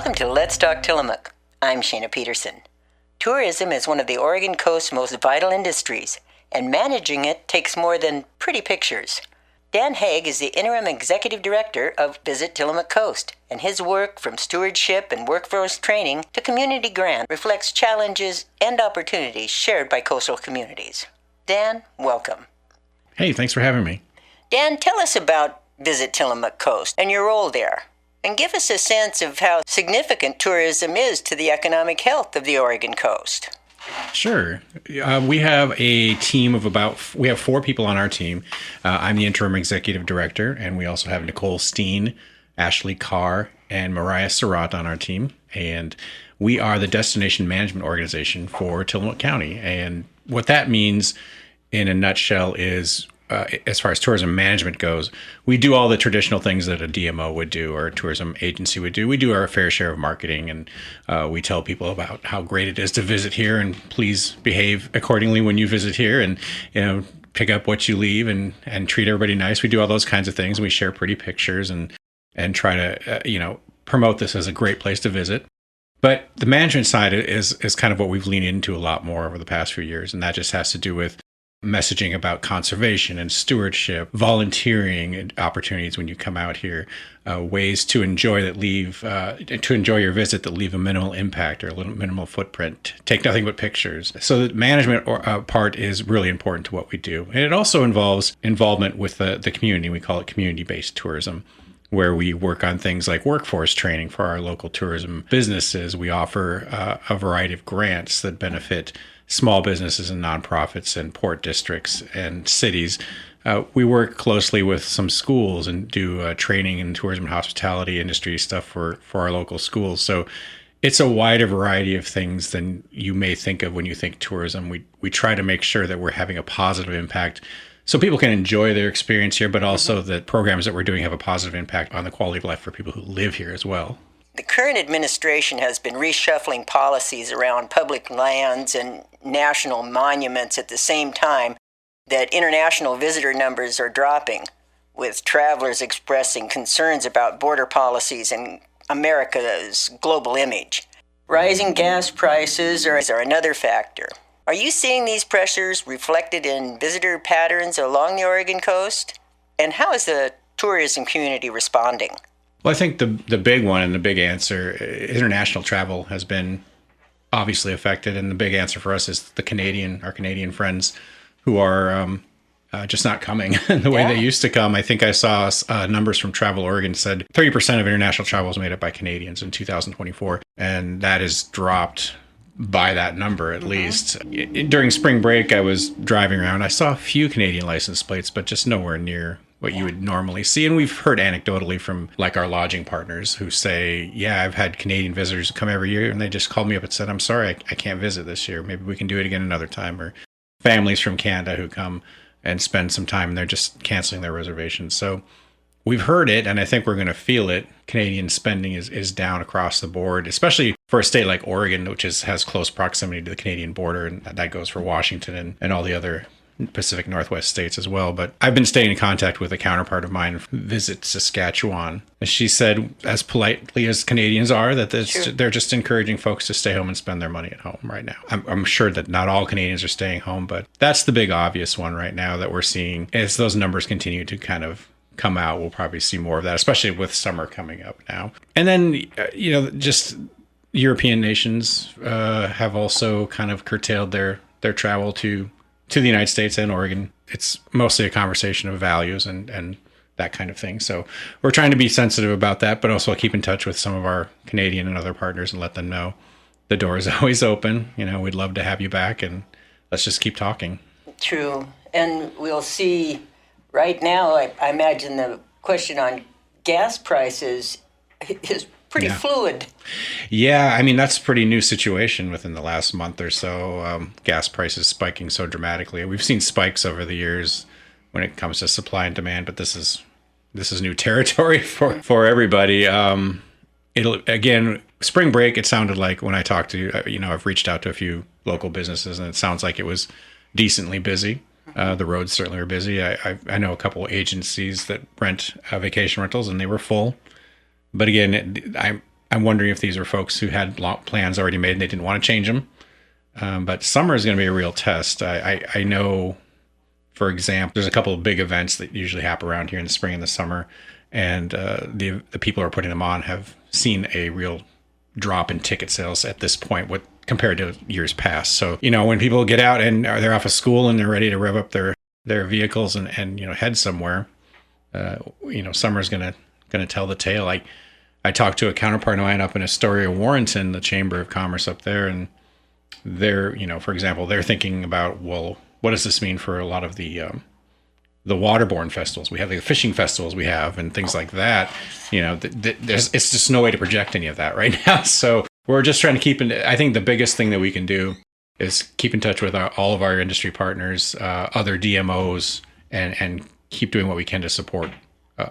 Welcome to Let's Talk Tillamook. I'm Shaena Peterson. Tourism is one of the Oregon coast's most vital industries, and managing it takes more than pretty pictures. Dan Haag is the Interim Executive Director of Visit Tillamook Coast, and his work from stewardship and workforce training to community grant reflects challenges and opportunities shared by coastal communities. Dan, welcome. Hey, thanks for having me. Dan, tell us about Visit Tillamook Coast and your role there, and give us a sense of how significant tourism is to the economic health of the Oregon coast. Sure. We have a team of we have 4 people on our team. I'm the interim executive director, and we also have Nicole Steen, Ashley Carr, and Mariah Surratt on our team. And we are the destination management organization for Tillamook County. And what that means in a nutshell is, as far as tourism management goes, we do all the traditional things that a DMO would do or a tourism agency would do. We do our fair share of marketing, and we tell people about how great it is to visit here, and please behave accordingly when you visit here, and pick up what you leave and treat everybody nice. We do all those kinds of things. We share pretty pictures and try to promote this as a great place to visit. But the management side is kind of what we've leaned into a lot more over the past few years, and that just has to do with messaging about conservation and stewardship, volunteering and opportunities when you come out here, ways to enjoy your visit that leave a minimal impact or a little minimal footprint, take nothing but pictures. So the management part is really important to what we do. And it also involves involvement with the community. We call it community-based tourism, where we work on things like workforce training for our local tourism businesses. We offer a variety of grants that benefit small businesses and nonprofits and port districts and cities. We work closely with some schools and do training in tourism and hospitality industry stuff for our local schools. So it's a wider variety of things than you may think of when you think tourism. We try to make sure that we're having a positive impact so people can enjoy their experience here, but also that programs that we're doing have a positive impact on the quality of life for people who live here as well. The current administration has been reshuffling policies around public lands and national monuments at the same time that international visitor numbers are dropping, with travelers expressing concerns about border policies and America's global image. Rising gas prices are another factor. Are you seeing these pressures reflected in visitor patterns along the Oregon coast? And how is the tourism community responding? Well, I think the big one and the big answer, international travel has been obviously affected. And the big answer for us is our Canadian friends who are just not coming the way they used to come. I think I saw numbers from Travel Oregon said 30% of international travel was made up by Canadians in 2024. And that has dropped by that number at least. During spring break, I was driving around. I saw a few Canadian license plates, but just nowhere near what you would normally see. And we've heard anecdotally from like our lodging partners who say, yeah, I've had Canadian visitors come every year, and they just called me up and said, I'm sorry, I can't visit this year. Maybe we can do it again another time. Or families from Canada who come and spend some time and they're just canceling their reservations. So we've heard it, and I think we're going to feel it. Canadian spending is down across the board, especially for a state like Oregon, which has close proximity to the Canadian border. And that goes for Washington and all the other Pacific Northwest states as well. But I've been staying in contact with a counterpart of mine who visits Saskatchewan. And she said, as politely as Canadians are, that they're just encouraging folks to stay home and spend their money at home right now. I'm sure that not all Canadians are staying home, but that's the big obvious one right now that we're seeing. As those numbers continue to kind of come out, we'll probably see more of that, especially with summer coming up now. And then, just European nations have also kind of curtailed their travel to the United States and Oregon. It's mostly a conversation of values and that kind of thing. So we're trying to be sensitive about that, but also keep in touch with some of our Canadian and other partners and let them know the door is always open. We'd love to have you back, and let's just keep talking. True. And we'll see right now, I imagine the question on gas prices is pretty fluid. Yeah, I mean, that's a pretty new situation within the last month or so. Gas prices spiking so dramatically. We've seen spikes over the years when it comes to supply and demand, but this is new territory for everybody. Spring break, it sounded like when I talked to, I've reached out to a few local businesses, and it sounds like it was decently busy. The roads certainly were busy. I know a couple of agencies that rent vacation rentals, and they were full. But again, I'm wondering if these are folks who had plans already made and they didn't want to change them. But summer is going to be a real test. I know, for example, there's a couple of big events that usually happen around here in the spring and the summer, and the people who are putting them on have seen a real drop in ticket sales at this point compared to years past. So, when people get out and they're off of school and they're ready to rev up their vehicles and head somewhere, summer's going to tell the tale. I talked to a counterpart of mine up in Astoria, Warrenton, the Chamber of Commerce up there, and they're, for example, they're thinking about, well, what does this mean for a lot of the waterborne festivals? We have the fishing festivals we have and things like that. It's just no way to project any of that right now. So we're just trying to I think the biggest thing that we can do is keep in touch with all of our industry partners, other DMOs, and keep doing what we can to support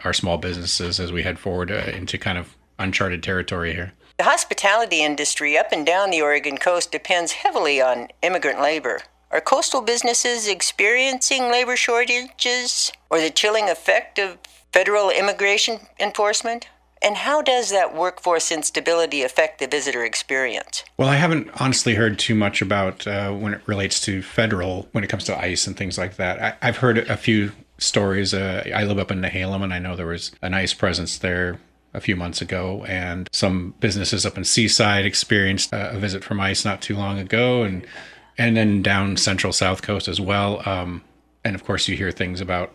our small businesses as we head forward into kind of uncharted territory here. The hospitality industry up and down the Oregon coast depends heavily on immigrant labor. Are coastal businesses experiencing labor shortages or the chilling effect of federal immigration enforcement? And how does that workforce instability affect the visitor experience? Well, I haven't honestly heard too much about when it relates to federal, when it comes to ICE and things like that. I've heard a few stories. I live up in Nehalem, and I know there was an ICE presence there a few months ago, and some businesses up in Seaside experienced a visit from ICE not too long ago, and then down Central South Coast as well. And of course, you hear things about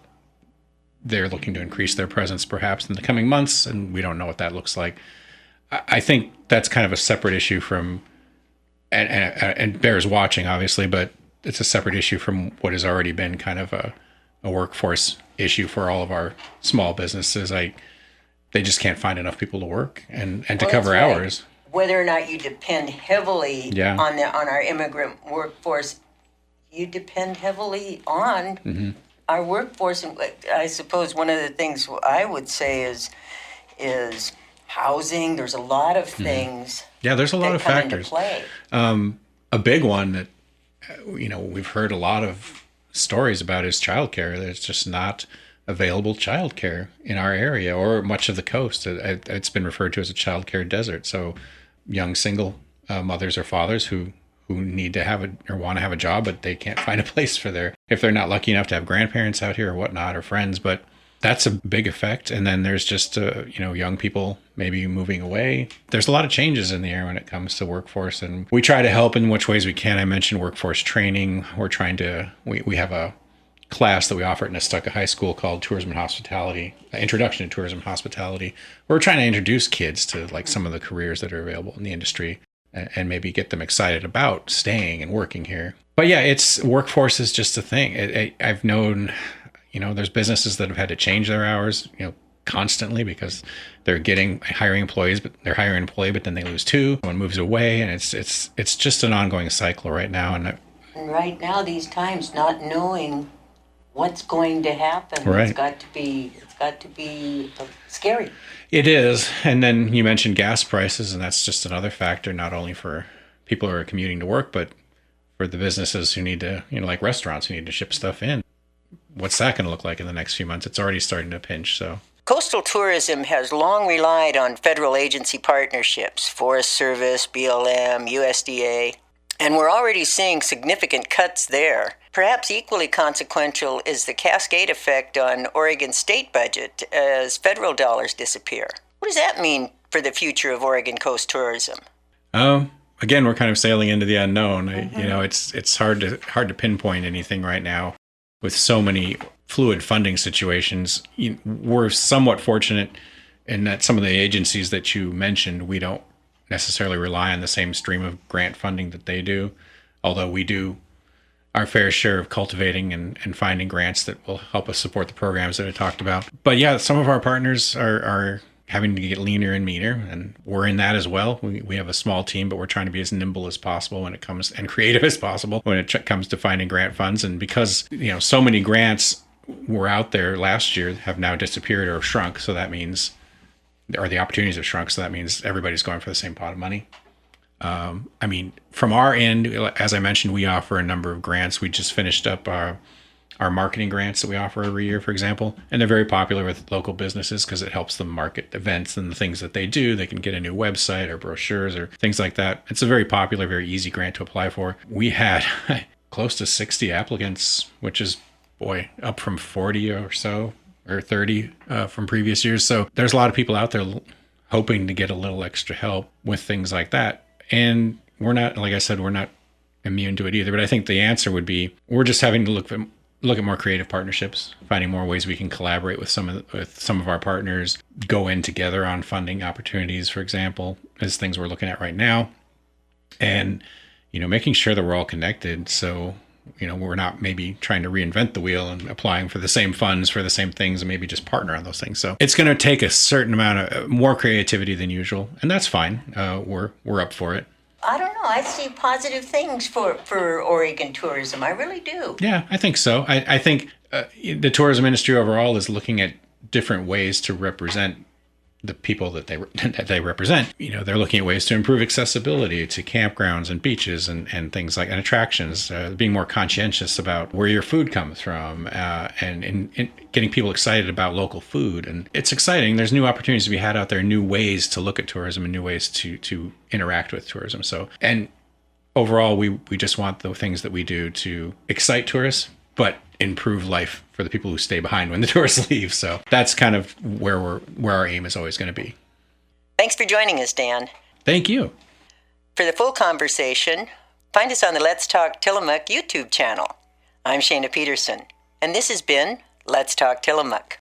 they're looking to increase their presence perhaps in the coming months, and we don't know what that looks like. I think that's kind of a separate issue from, and bears watching, obviously, but it's a separate issue from what has already been kind of a workforce issue for all of our small businesses. They just can't find enough people to work and to cover hours. Whether or not you depend heavily on our immigrant workforce, you depend heavily on our workforce. And I suppose one of the things I would say is housing. There's a lot of things. Yeah, there's a lot of factors. Play. A big one that we've heard a lot of stories about is childcare. There's just not available childcare in our area or much of the coast. It's been referred to as a childcare desert. So young single mothers or fathers who need to have or want to have a job, but they can't find a place if they're not lucky enough to have grandparents out here or whatnot or friends. But that's a big effect. And then there's just young people maybe moving away. There's a lot of changes in the air when it comes to workforce, and we try to help in which ways we can. I mentioned workforce training. We're trying to we have a class that we offer at Nestucca High School called Tourism and Hospitality, Introduction to Tourism and Hospitality. We're trying to introduce kids to like some of the careers that are available in the industry and maybe get them excited about staying and working here. But yeah, workforce is just a thing. I've known, there's businesses that have had to change their hours, constantly because they're hiring employees, but they're hiring an employee, but then they lose two. Someone moves away, and it's just an ongoing cycle right now. And right now, these times, not knowing what's going to happen, right. It's got to be scary. It is. And then you mentioned gas prices, and that's just another factor, not only for people who are commuting to work, but for the businesses who need to, like restaurants who need to ship stuff in. What's that going to look like in the next few months? It's already starting to pinch. So coastal tourism has long relied on federal agency partnerships, Forest Service, BLM, USDA, and we're already seeing significant cuts there. Perhaps equally consequential is the cascade effect on Oregon's state budget as federal dollars disappear. What does that mean for the future of Oregon coast tourism? Again, we're kind of sailing into the unknown. It's hard to pinpoint anything right now with so many fluid funding situations. We're somewhat fortunate in that some of the agencies that you mentioned, we don't necessarily rely on the same stream of grant funding that they do, although we do our fair share of cultivating and finding grants that will help us support the programs that I talked about. But yeah, some of our partners are having to get leaner and meaner, and we're in that as well. We have a small team, but we're trying to be as nimble as possible when it comes, and creative as possible when it comes to finding grant funds. And because so many grants were out there last year have now disappeared or shrunk, so that means, or the opportunities have shrunk, so that means everybody's going for the same pot of money. From our end, as I mentioned, we offer a number of grants. We just finished up our our marketing grants that we offer every year, for example. And they're very popular with local businesses because it helps them market events and the things that they do. They can get a new website or brochures or things like that. It's a very popular, very easy grant to apply for. We had close to 60 applicants, which is, boy, up from 40 or so, or 30 from previous years. So there's a lot of people out there hoping to get a little extra help with things like that. And we're not, like I said, we're not immune to it either. But I think the answer would be we're just having to look at more creative partnerships, finding more ways we can collaborate with some of our partners, go in together on funding opportunities, for example, as things we're looking at right now. And, making sure that we're all connected. So, we're not maybe trying to reinvent the wheel and applying for the same funds for the same things and maybe just partner on those things. So it's going to take a certain amount of more creativity than usual. And that's fine. We're up for it. I don't know. I see positive things for Oregon tourism. I really do. Yeah, I think so. I think the tourism industry overall is looking at different ways to represent the people that they represent. They're looking at ways to improve accessibility to campgrounds and beaches and things like, and attractions, being more conscientious about where your food comes from, and getting people excited about local food. And it's exciting. There's new opportunities to be had out there, new ways to look at tourism and new ways to interact with tourism. So, and overall, we just want the things that we do to excite tourists, but improve life for the people who stay behind when the tourists leave. So that's kind of where our aim is always going to be. Thanks for joining us, Dan. Thank you. For the full conversation, find us on the Let's Talk Tillamook YouTube channel. I'm Shaena Peterson, and this has been Let's Talk Tillamook.